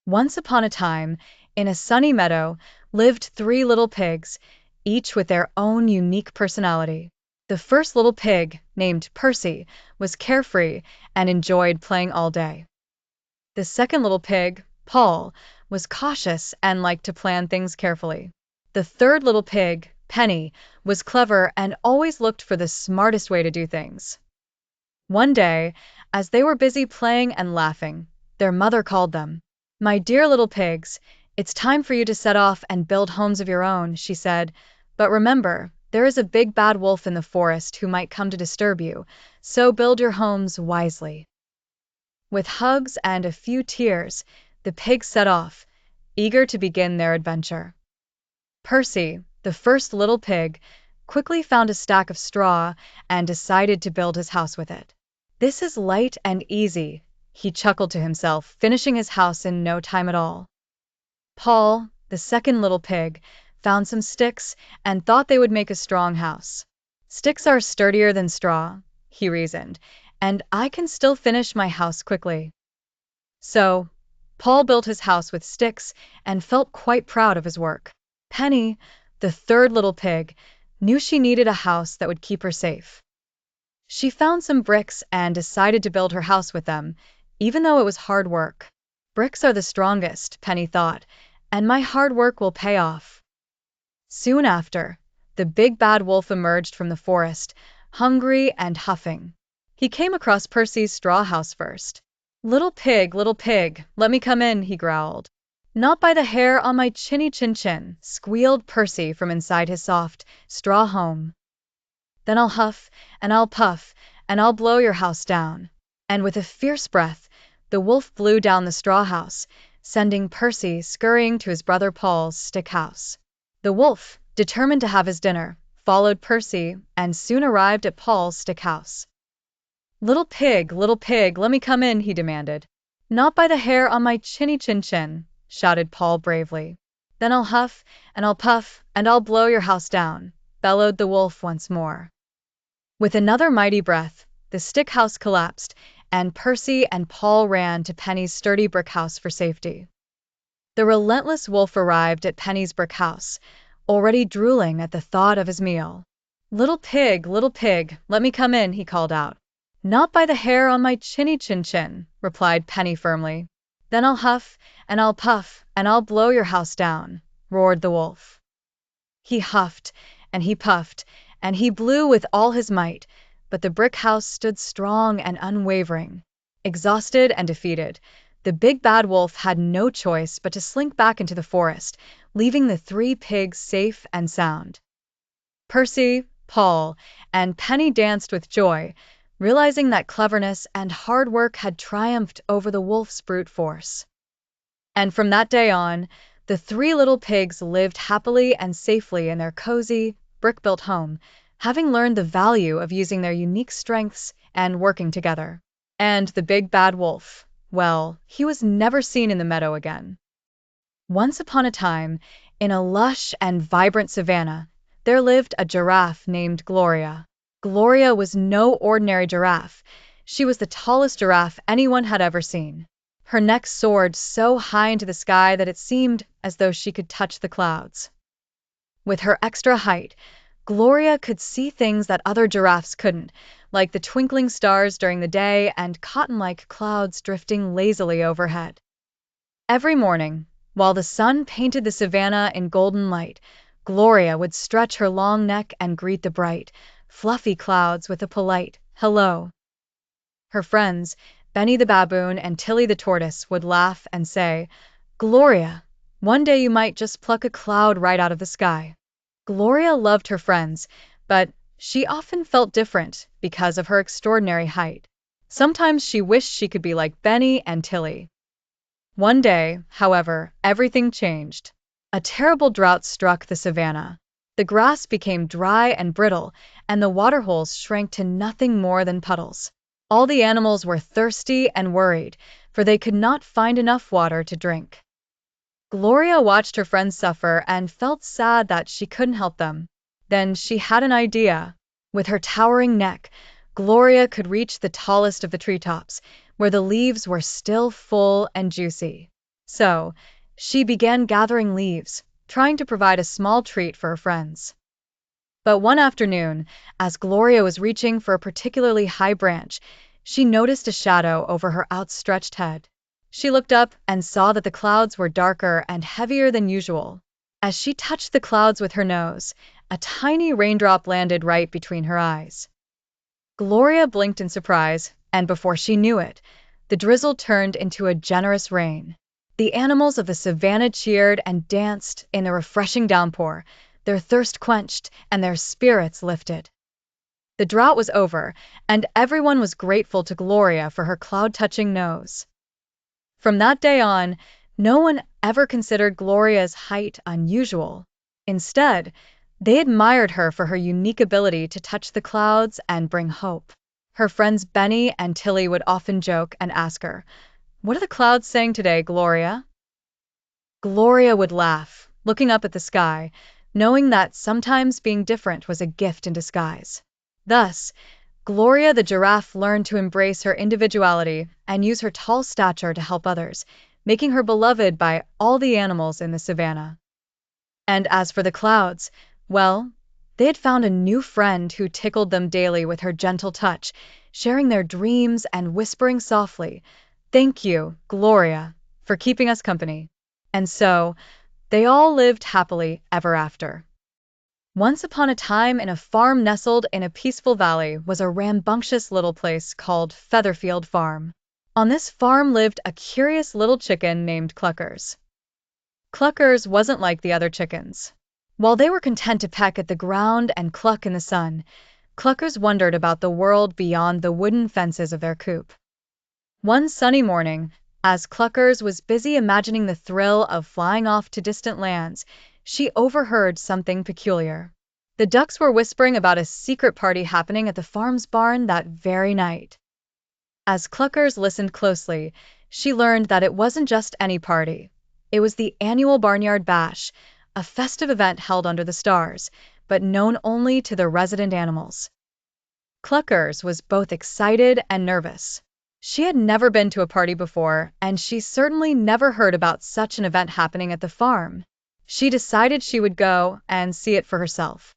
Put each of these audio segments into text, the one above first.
Once upon a time, in a sunny meadow, lived three little pigs, each with their own unique personality. The first little pig, named Percy, was carefree and enjoyed playing all day. The second little pig, Paul, was cautious and liked to plan things carefully. The third little pig, Penny, was clever and always looked for the smartest way to do things. One day, as they were busy playing and laughing, their mother called them. "My dear little pigs, it's time for you to set off and build homes of your own," she said. "But remember, there is a big bad wolf in the forest who might come to disturb you, so build your homes wisely." With hugs and a few tears, the pigs set off, eager to begin their adventure. Percy, the first little pig, quickly found a stack of straw and decided to build his house with it. "This is light and easy," he chuckled to himself, finishing his house in no time at all. Paul, the second little pig, found some sticks and thought they would make a strong house. "Sticks are sturdier than straw," he reasoned, "and I can still finish my house quickly." So, Paul built his house with sticks and felt quite proud of his work. Penny, the third little pig, knew she needed a house that would keep her safe. She found some bricks and decided to build her house with them, even though it was hard work. "Bricks are the strongest," Penny thought, "and my hard work will pay off." Soon after, the big bad wolf emerged from the forest, hungry and huffing. He came across Percy's straw house first. Little pig, let me come in," he growled. "Not by the hair on my chinny chin chin," squealed Percy from inside his soft, straw home. "Then I'll huff, and I'll puff, and I'll blow your house down." And with a fierce breath, the wolf blew down the straw house, sending Percy scurrying to his brother Paul's stick house. The wolf, determined to have his dinner, followed Percy and soon arrived at Paul's stick house. Little pig, let me come in," he demanded. "Not by the hair on my chinny chin chin," shouted Paul bravely. "Then I'll huff, and I'll puff, and I'll blow your house down," bellowed the wolf once more. With another mighty breath, the stick house collapsed, and Percy and Paul ran to Penny's sturdy brick house for safety. The relentless wolf arrived at Penny's brick house, already drooling at the thought of his meal. Little pig, let me come in," he called out. "Not by the hair on my chinny chin chin," replied Penny firmly. "Then I'll huff, and I'll puff, and I'll blow your house down," roared the wolf. He huffed, and he puffed, and he blew with all his might, but the brick house stood strong and unwavering. Exhausted and defeated, the big bad wolf had no choice but to slink back into the forest, leaving the three pigs safe and sound. Percy, Paul, and Penny danced with joy, realizing that cleverness and hard work had triumphed over the wolf's brute force. And from that day on, the three little pigs lived happily and safely in their cozy, brick-built home, having learned the value of using their unique strengths and working together. And the big bad wolf, well, he was never seen in the meadow again. Once upon a time, in a lush and vibrant savanna, there lived a giraffe named Gloria. Gloria was no ordinary giraffe. She was the tallest giraffe anyone had ever seen. Her neck soared so high into the sky that it seemed as though she could touch the clouds. With her extra height, Gloria could see things that other giraffes couldn't, like the twinkling stars during the day and cotton-like clouds drifting lazily overhead. Every morning, while the sun painted the savanna in golden light, Gloria would stretch her long neck and greet the bright, fluffy clouds with a polite, "hello." Her friends, Benny the baboon and Tilly the tortoise, would laugh and say, "Gloria, one day you might just pluck a cloud right out of the sky." Gloria loved her friends, but she often felt different because of her extraordinary height. Sometimes she wished she could be like Benny and Tilly. One day, however, everything changed. A terrible drought struck the savanna. The grass became dry and brittle, and the waterholes shrank to nothing more than puddles. All the animals were thirsty and worried, for they could not find enough water to drink. Gloria watched her friends suffer and felt sad that she couldn't help them. Then she had an idea. With her towering neck, Gloria could reach the tallest of the treetops, where the leaves were still full and juicy. So, she began gathering leaves, trying to provide a small treat for her friends. But one afternoon, as Gloria was reaching for a particularly high branch, she noticed a shadow over her outstretched head. She looked up and saw that the clouds were darker and heavier than usual. As she touched the clouds with her nose, a tiny raindrop landed right between her eyes. Gloria blinked in surprise, and before she knew it, the drizzle turned into a generous rain. The animals of the savannah cheered and danced in the refreshing downpour, their thirst quenched and their spirits lifted. The drought was over, and everyone was grateful to Gloria for her cloud-touching nose. From that day on, no one ever considered Gloria's height unusual. Instead, they admired her for her unique ability to touch the clouds and bring hope. Her friends Benny and Tilly would often joke and ask her, "What are the clouds saying today, Gloria?" Gloria would laugh, looking up at the sky, knowing that sometimes being different was a gift in disguise. Thus, Gloria the giraffe learned to embrace her individuality and use her tall stature to help others, making her beloved by all the animals in the savannah. And as for the clouds, well, they had found a new friend who tickled them daily with her gentle touch, sharing their dreams and whispering softly, "Thank you, Gloria, for keeping us company." And so, they all lived happily ever after. Once upon a time, in a farm nestled in a peaceful valley, was a rambunctious little place called Featherfield Farm. On this farm lived a curious little chicken named Cluckers. Cluckers wasn't like the other chickens. While they were content to peck at the ground and cluck in the sun, Cluckers wondered about the world beyond the wooden fences of their coop. One sunny morning, as Cluckers was busy imagining the thrill of flying off to distant lands, she overheard something peculiar. The ducks were whispering about a secret party happening at the farm's barn that very night. As Cluckers listened closely, she learned that it wasn't just any party. It was the annual Barnyard Bash, a festive event held under the stars, but known only to the resident animals. Cluckers was both excited and nervous. She had never been to a party before, and she certainly never heard about such an event happening at the farm. She decided she would go and see it for herself.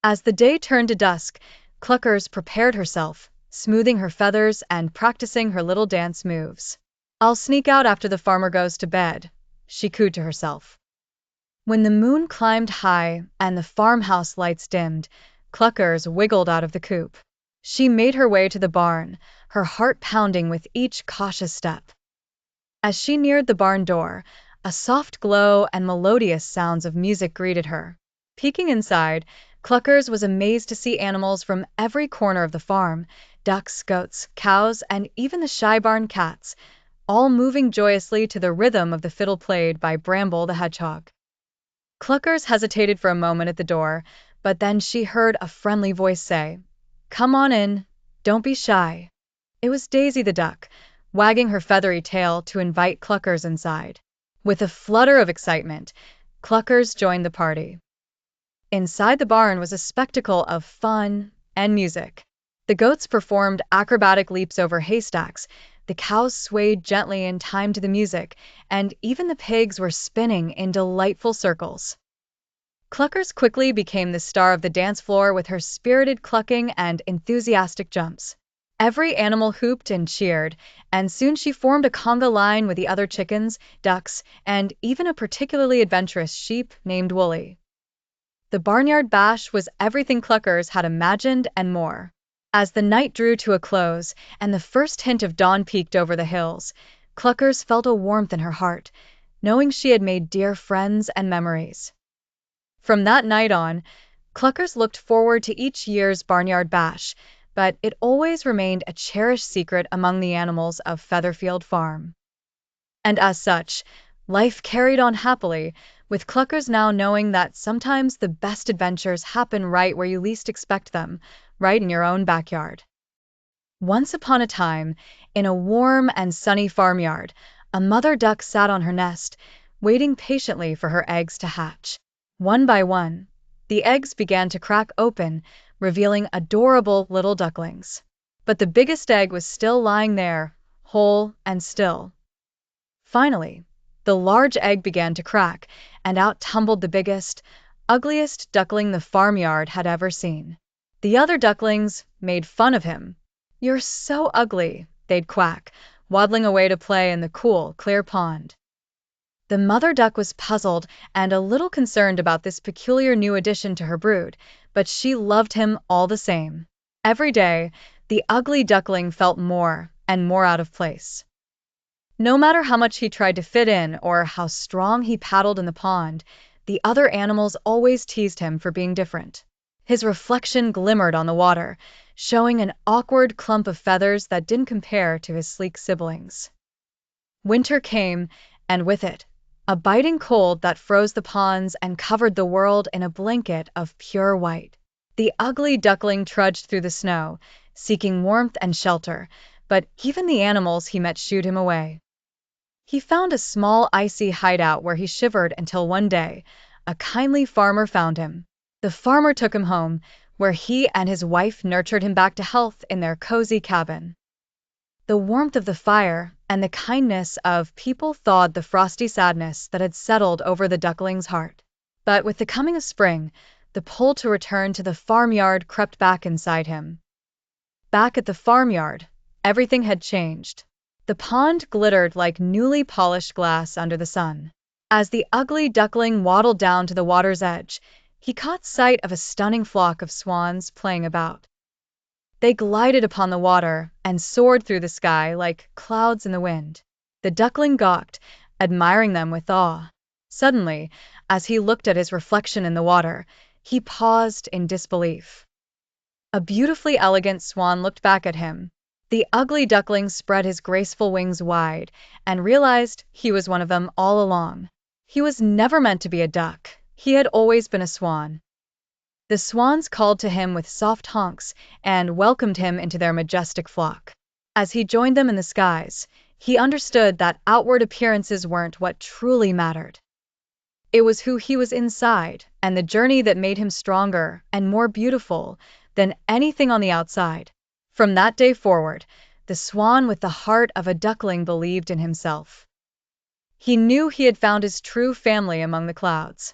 As the day turned to dusk, Cluckers prepared herself, smoothing her feathers and practicing her little dance moves. "I'll sneak out after the farmer goes to bed," she cooed to herself. When the moon climbed high and the farmhouse lights dimmed, Cluckers wiggled out of the coop. She made her way to the barn, her heart pounding with each cautious step. As she neared the barn door, a soft glow and melodious sounds of music greeted her. Peeking inside, Cluckers was amazed to see animals from every corner of the farm, ducks, goats, cows, and even the shy barn cats, all moving joyously to the rhythm of the fiddle played by Bramble the hedgehog. Cluckers hesitated for a moment at the door, but then she heard a friendly voice say, "Come on in, don't be shy." It was Daisy the duck, wagging her feathery tail to invite Cluckers inside. With a flutter of excitement, Cluckers joined the party. Inside the barn was a spectacle of fun and music. The goats performed acrobatic leaps over haystacks, the cows swayed gently in time to the music, and even the pigs were spinning in delightful circles. Cluckers quickly became the star of the dance floor with her spirited clucking and enthusiastic jumps. Every animal hooped and cheered, and soon she formed a conga line with the other chickens, ducks, and even a particularly adventurous sheep named Wooly. The Barnyard Bash was everything Cluckers had imagined and more. As the night drew to a close and the first hint of dawn peeked over the hills, Cluckers felt a warmth in her heart, knowing she had made dear friends and memories. From that night on, Cluckers looked forward to each year's Barnyard Bash, but it always remained a cherished secret among the animals of Featherfield Farm. And as such, life carried on happily, with Cluckers now knowing that sometimes the best adventures happen right where you least expect them, right in your own backyard. Once upon a time, in a warm and sunny farmyard, a mother duck sat on her nest, waiting patiently for her eggs to hatch. One by one, the eggs began to crack open, revealing adorable little ducklings. But the biggest egg was still lying there, whole and still. Finally, The large egg began to crack, and out tumbled the biggest, ugliest duckling the farmyard had ever seen. The other ducklings made fun of him. "You're so ugly," they'd quack, waddling away to play in the cool, clear pond. The mother duck was puzzled and a little concerned about this peculiar new addition to her brood, but she loved him all the same. Every day, the ugly duckling felt more and more out of place. No matter how much he tried to fit in or how strong he paddled in the pond, the other animals always teased him for being different. His reflection glimmered on the water, showing an awkward clump of feathers that didn't compare to his sleek siblings. Winter came, and with it, a biting cold that froze the ponds and covered the world in a blanket of pure white. The ugly duckling trudged through the snow, seeking warmth and shelter, but even the animals he met shooed him away. He found a small icy hideout where he shivered until one day, a kindly farmer found him. The farmer took him home, where he and his wife nurtured him back to health in their cozy cabin. The warmth of the fire and the kindness of people thawed the frosty sadness that had settled over the duckling's heart. But with the coming of spring, the pull to return to the farmyard crept back inside him. Back at the farmyard, everything had changed. The pond glittered like newly polished glass under the sun. As the ugly duckling waddled down to the water's edge, he caught sight of a stunning flock of swans playing about. They glided upon the water and soared through the sky like clouds in the wind. The duckling gawked, admiring them with awe. Suddenly, as he looked at his reflection in the water, he paused in disbelief. A beautifully elegant swan looked back at him. The ugly duckling spread his graceful wings wide and realized he was one of them all along. He was never meant to be a duck. He had always been a swan. The swans called to him with soft honks and welcomed him into their majestic flock. As he joined them in the skies, he understood that outward appearances weren't what truly mattered. It was who he was inside and the journey that made him stronger and more beautiful than anything on the outside. From that day forward, the swan with the heart of a duckling believed in himself. He knew he had found his true family among the clouds.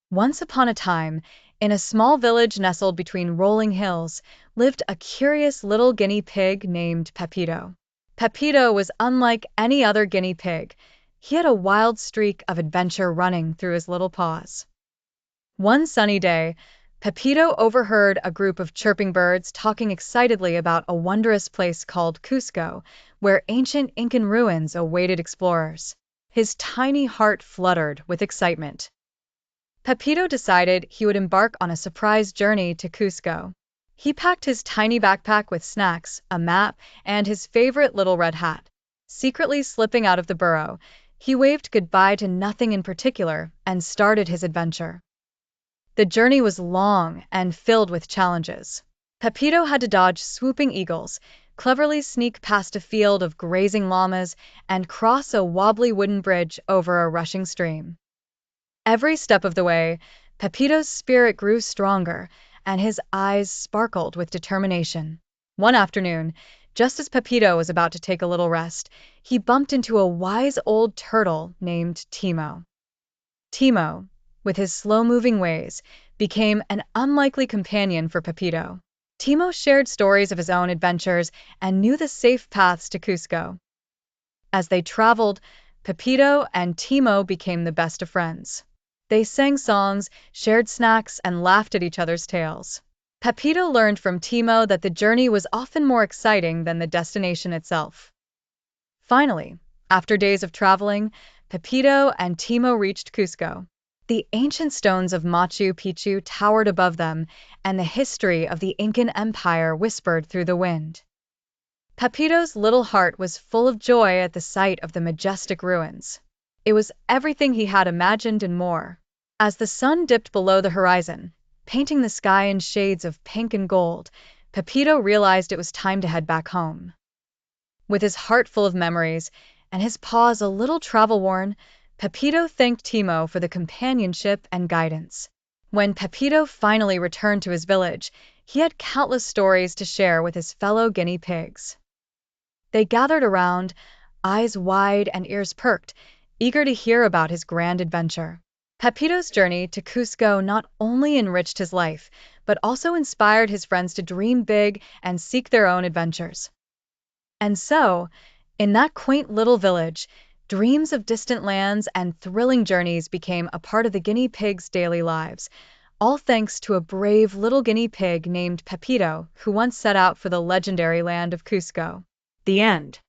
Once upon a time, in a small village nestled between rolling hills, lived a curious little guinea pig named Pepito. Pepito was unlike any other guinea pig. He had a wild streak of adventure running through his little paws. One sunny day, Pepito overheard a group of chirping birds talking excitedly about a wondrous place called Cusco, where ancient Incan ruins awaited explorers. His tiny heart fluttered with excitement. Pepito decided he would embark on a surprise journey to Cusco. He packed his tiny backpack with snacks, a map, and his favorite little red hat. Secretly slipping out of the burrow, he waved goodbye to nothing in particular and started his adventure. The journey was long and filled with challenges. Pepito had to dodge swooping eagles, cleverly sneak past a field of grazing llamas, and cross a wobbly wooden bridge over a rushing stream. Every step of the way, Pepito's spirit grew stronger, and his eyes sparkled with determination. One afternoon, just as Pepito was about to take a little rest, he bumped into a wise old turtle named Timo. Timo, with his slow-moving ways, became an unlikely companion for Pepito. Timo shared stories of his own adventures and knew the safe paths to Cusco. As they traveled, Pepito and Timo became the best of friends. They sang songs, shared snacks, and laughed at each other's tales. Pepito learned from Timo that the journey was often more exciting than the destination itself. Finally, after days of traveling, Pepito and Timo reached Cusco. The ancient stones of Machu Picchu towered above them, and the history of the Incan Empire whispered through the wind. Pepito's little heart was full of joy at the sight of the majestic ruins. It was everything he had imagined and more. As the sun dipped below the horizon, painting the sky in shades of pink and gold, Pepito realized it was time to head back home. With his heart full of memories and his paws a little travel-worn, Pepito thanked Timo for the companionship and guidance. When Pepito finally returned to his village, he had countless stories to share with his fellow guinea pigs. They gathered around, eyes wide and ears perked, eager to hear about his grand adventure. Pepito's journey to Cusco not only enriched his life, but also inspired his friends to dream big and seek their own adventures. And so, in that quaint little village, dreams of distant lands and thrilling journeys became a part of the guinea pigs' daily lives, all thanks to a brave little guinea pig named Pepito, who once set out for the legendary land of Cusco. The end.